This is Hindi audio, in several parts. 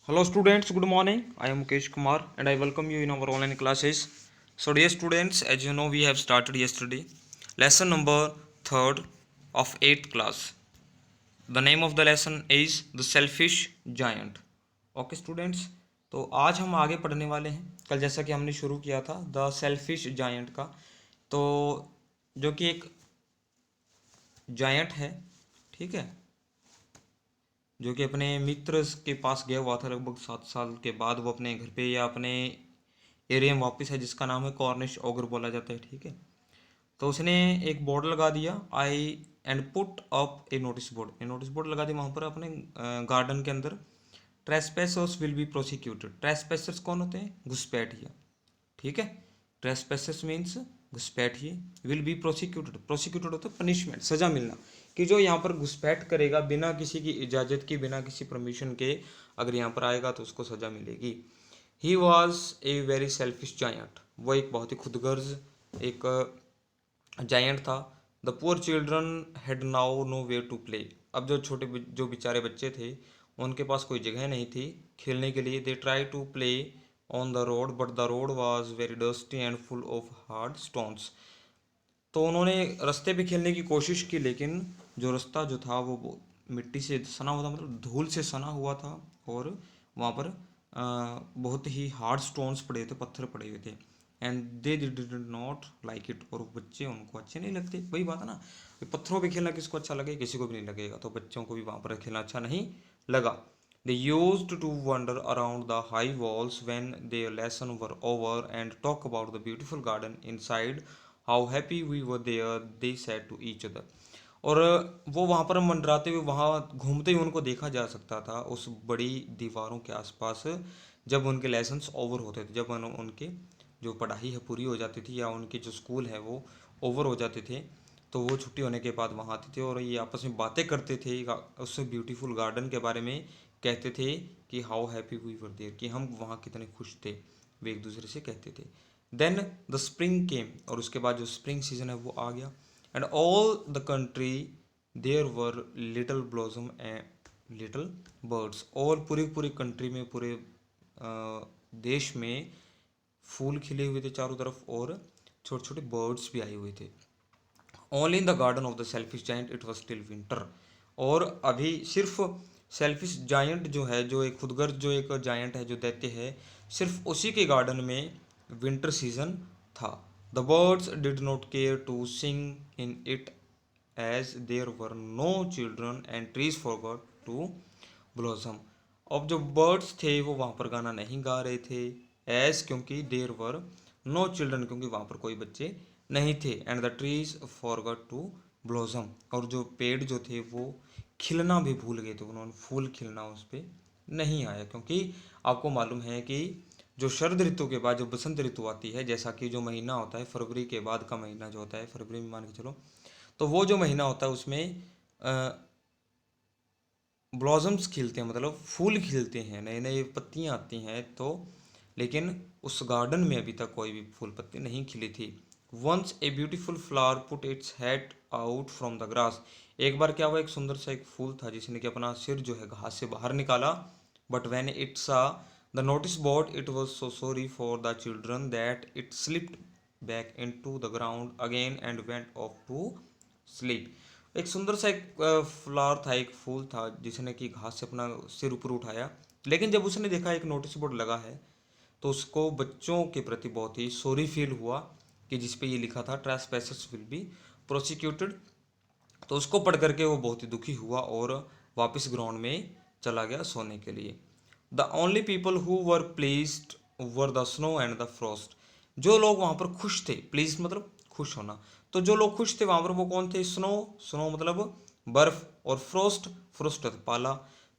Hello students, good morning. I am Mukesh Kumar and I welcome you in our online classes. So dear students, as you know we have started yesterday lesson number 3rd of 8th class. The name of the lesson is The Selfish Giant. Okay students, तो आज हम आगे पढ़ने वाले हैं। कल जैसा कि हमने शुरू किया था द सेल्फिश जायंट का, तो जो कि एक जायंट है, ठीक है, जो कि अपने मित्र के पास गया हुआ था लगभग 7 साल के बाद वो अपने घर पे या अपने एरिया में वापस है, जिसका नाम है कॉर्निश ओगर बोला जाता है, ठीक है। तो उसने एक बोर्ड लगा दिया I and put up a notice board लगा दिया वहाँ पर अपने गार्डन के अंदर। Trespassers will be prosecuted. Trespassers कौन होते हैं? घुसपैठिया, ठीक है। ट्रेसपैसर्स मीन्स घुसपैठिए, विल बी प्रोसिक्यूटेड, प्रोसिक्यूटेड होता है पनिशमेंट, सजा मिलना, कि जो यहाँ पर घुसपैठ करेगा बिना किसी की इजाज़त की, बिना किसी परमिशन के, अगर यहाँ पर आएगा तो उसको सजा मिलेगी। He was a very selfish giant, वो एक बहुत ही खुदगर्ज एक जायंट था। The poor children had now nowhere to play. अब जो छोटे जो बेचारे बच्चे थे उनके पास कोई जगह नहीं थी खेलने के लिए। They try to play on the road but the road was very dusty and full of hard stones. तो उन्होंने रास्ते पे खेलने की कोशिश की, लेकिन जो रास्ता जो था वो मिट्टी से सना हुआ था, मतलब धूल से सना हुआ था, और वहाँ पर बहुत ही हार्ड स्टोन्स पड़े थे, पत्थर पड़े हुए थे। And they did not like it, और बच्चे उनको अच्छे नहीं लगते। वही बात है ना, पत्थरों पे खेलना किसको अच्छा लगे? किसी को भी नहीं लगेगा। तो बच्चों को भी वहाँ पर खेलना अच्छा नहीं लगा। They used to wander around the high walls when their lesson were over and talk about the beautiful garden inside. How happy we were there, they said to each other. और वो वहाँ पर मंडराते हुए, वहाँ घूमते हुए उनको देखा जा सकता था उस बड़ी दीवारों के आसपास, जब उनके लेसन्स ओवर होते थे, जब उनके जो पढ़ाई है पूरी हो जाती थी, या उनके जो स्कूल है वो ओवर हो जाते थे, तो वो छुट्टी होने के बाद वहाँ आते थे और ये आपस में बातें करते थे उस ब्यूटीफुल गार्डन के बारे में। कहते थे कि how happy we were there, कि हम वहाँ कितने खुश थे, वे एक दूसरे से कहते थे। देन द स्प्रिंग केम, और उसके बाद जो स्प्रिंग सीजन है वो आ गया। And all the country there were little blossom and little birds, और पूरी पूरी कंट्री में, पूरे देश में फूल खिले हुए थे चारों तरफ, और छोटे छोटे बर्ड्स भी आए हुए थे। Only in the garden of the selfish giant it was still winter. और अभी सिर्फ सेल्फिश जायंट जो है, जो एक खुदगर्ज जो एक जायंट है, जो दैत्य है, सिर्फ उसी के गार्डन में विंटर सीजन था। The birds did not care to sing in it as there were no children and trees forgot to blossom. अब जो बर्ड्स थे वो वहाँ पर गाना नहीं गा रहे थे, एज क्योंकि देयर वर नो चिल्ड्रन, क्योंकि वहाँ पर कोई बच्चे नहीं थे, and the trees forgot to blossom, और जो पेड़ जो थे वो खिलना भी भूल गए थे, उन्होंने फूल खिलना उस पर नहीं आया। क्योंकि आपको मालूम है कि जो शरद ऋतु के बाद जो बसंत ऋतु आती है, जैसा कि जो महीना होता है फरवरी के बाद का महीना जो होता है, फरवरी में मान के चलो, तो वो जो महीना होता है उसमें ब्लॉसम्स खिलते हैं, मतलब फूल खिलते हैं, नए नए पत्तियाँ आती हैं। तो लेकिन उस गार्डन में अभी तक कोई भी फूल पत्ती नहीं खिली थी। Once a beautiful flower put its head out from the grass. एक बार क्या हुआ, एक सुंदर सा एक फूल था जिसने कि अपना सिर जो है घास से बाहर निकाला। But when it saw the notice board it was so sorry for the children that it slipped back into the ground again and went off to sleep. एक सुंदर सा एक फ्लावर था, एक फूल था जिसने कि घास से अपना सिर ऊपर उठाया, लेकिन जब उसने देखा एक नोटिस बोर्ड लगा है, तो उसको बच्चों के प्रति बहुत ही सॉरी फील हुआ, कि जिस पे ये लिखा था ट्रेसपैसर्स विल बी प्रोसिक्यूटेड। तो उसको पढ़ करके वो बहुत ही दुखी हुआ और वापस ग्राउंड में चला गया सोने के लिए। The only people who were pleased were the snow and the Frost. जो लोग वहाँ पर खुश थे, प्लीज मतलब खुश होना, तो जो लोग खुश थे वहाँ पर वो कौन थे? स्नो, स्नो मतलब बर्फ, और फ्रोस्ट, फ्रोस्ट पाला।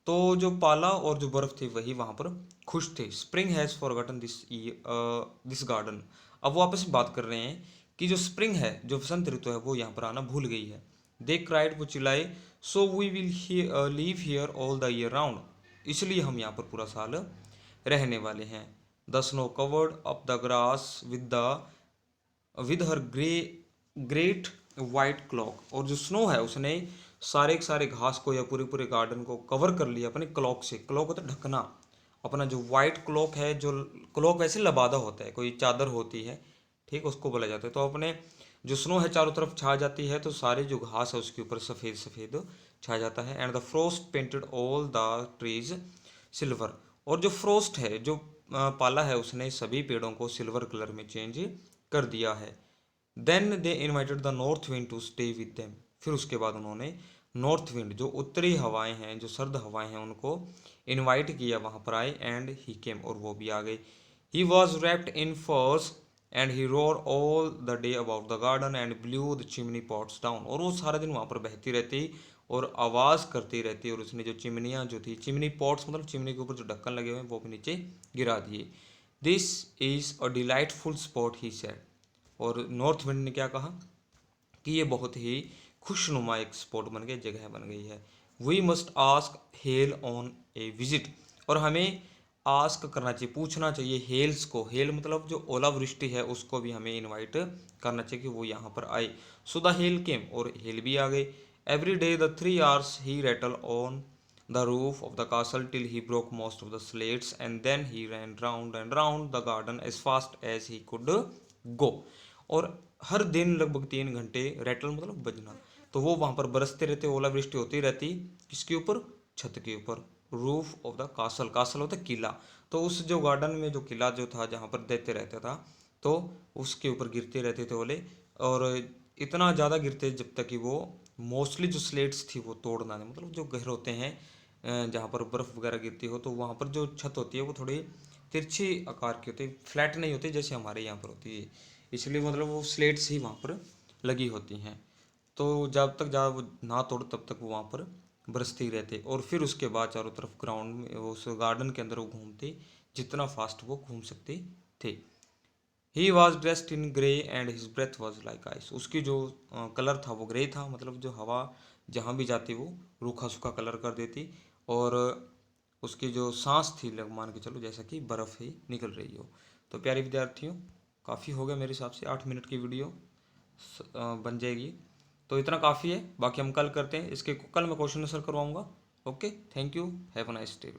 तो जो पाला और जो बर्फ थे वही वहाँ पर खुश थे। Spring has forgotten this garden. अब वो आपस में बात कर रहे हैं कि जो स्प्रिंग है, जो बसंत ऋतु है, वो यहाँ पर आना भूल गई है। दे क्राइड, वो चिल्लाए, so we will live here all the year round. इसलिए हम यहाँ पर पूरा साल रहने वाले हैं। The snow covered up the grass with her great white cloak. और जो स्नो है उसने सारे के सारे घास को या पूरे पूरे गार्डन को कवर कर लिया अपने क्लॉक से। क्लॉक होता है ढकना, अपना जो वाइट क्लॉक है, जो क्लॉक वैसे लबादा होता है, कोई चादर होती है, ठीक, उसको बोला जाता है। तो अपने जो स्नो है चारों तरफ छा जाती है, तो सारे जो घास है उसके ऊपर सफ़ेद सफ़ेद छा जाता है। And the frost painted all the trees silver. और जो फ्रोस्ट है, जो पाला है, उसने सभी पेड़ों को सिल्वर कलर में चेंज कर दिया है। Then they invited the north wind to stay with them. फिर उसके बाद उन्होंने नॉर्थ विंड, जो उत्तरी हवाएं हैं, जो सर्द हवाएं हैं, उनको इनवाइट किया, वहाँ पर आए। एंड ही केम, और वो भी आ गए। ही वॉज रैप्ड इन फर्स and he roar all the day about the garden and blue the chimney pots down. और वो सारा दिन वहाँ पर बहती रहती और आवाज़ करती रहती, और उसने जो चिमनियाँ जो थी, चिमनी पॉट्स मतलब चिमनी के ऊपर जो ढक्कन लगे हुए हैं, वो भी नीचे गिरा दिए। This is a delightful spot, he said. और नॉर्थ विंड ने क्या कहा कि ये बहुत ही खुशनुमा एक स्पॉट बन गई, जगह बन गई है। We must ask hail on a visit. और हमें आस्क करना चाहिए, पूछना चाहिए हेल्स को। हेल मतलब जो ओलावृष्टि है, उसको भी हमें इनवाइट करना चाहिए कि वो यहाँ पर आए। सो द हेल केम, और हेल भी आ गए। Every day the 3 hours he Ratle on the roof of the castle till he broke most of the slates, and then he ran round and round the garden as fast as he could go। और हर दिन लगभग 3 घंटे, रेटल मतलब बजना, तो वो वहाँ पर बरसते रहते, ओलावृष्टि होती रहती। किसके ऊपर? छत के ऊपर। Roof of the castle, castle होता है किला। तो उस जो गार्डन में जो किला जो था, जहाँ पर देते रहता था, तो उसके ऊपर गिरते रहते थे ओले। और इतना ज़्यादा गिरते जब तक कि वो मोस्टली जो स्लेट्स थी वो तोड़ ना दे। मतलब जो घर होते हैं, जहाँ पर बर्फ़ वगैरह गिरती हो, तो वहाँ पर जो छत होती है वो थोड़ी तिरछी आकार की होती है, फ्लैट नहीं होती जैसे हमारे यहाँ पर होती है। इसलिए मतलब वो स्लेट्स ही वहाँ पर लगी होती हैं। तो जब तक जब वो ना तोड़ तब तक वो वहाँ पर बरसते ही रहते। और फिर उसके बाद चारों तरफ ग्राउंड में, उस गार्डन के अंदर वो घूमते, जितना फास्ट वो घूम सकते थे। He was dressed in grey and his breath was like ice. उसकी जो कलर था वो ग्रे था, मतलब जो हवा जहाँ भी जाती वो रूखा सूखा कलर कर देती। और उसकी जो सांस थी, लग मान के चलो जैसा कि बर्फ़ ही निकल रही हो। तो प्यारे विद्यार्थियों, काफ़ी हो गया मेरे हिसाब से, 8 मिनट की वीडियो बन जाएगी। तो इतना काफ़ी है, बाकी हम कल करते हैं इसके। कल मैं क्वेश्चन आंसर करवाऊँगा। Okay, thank you, have a nice day.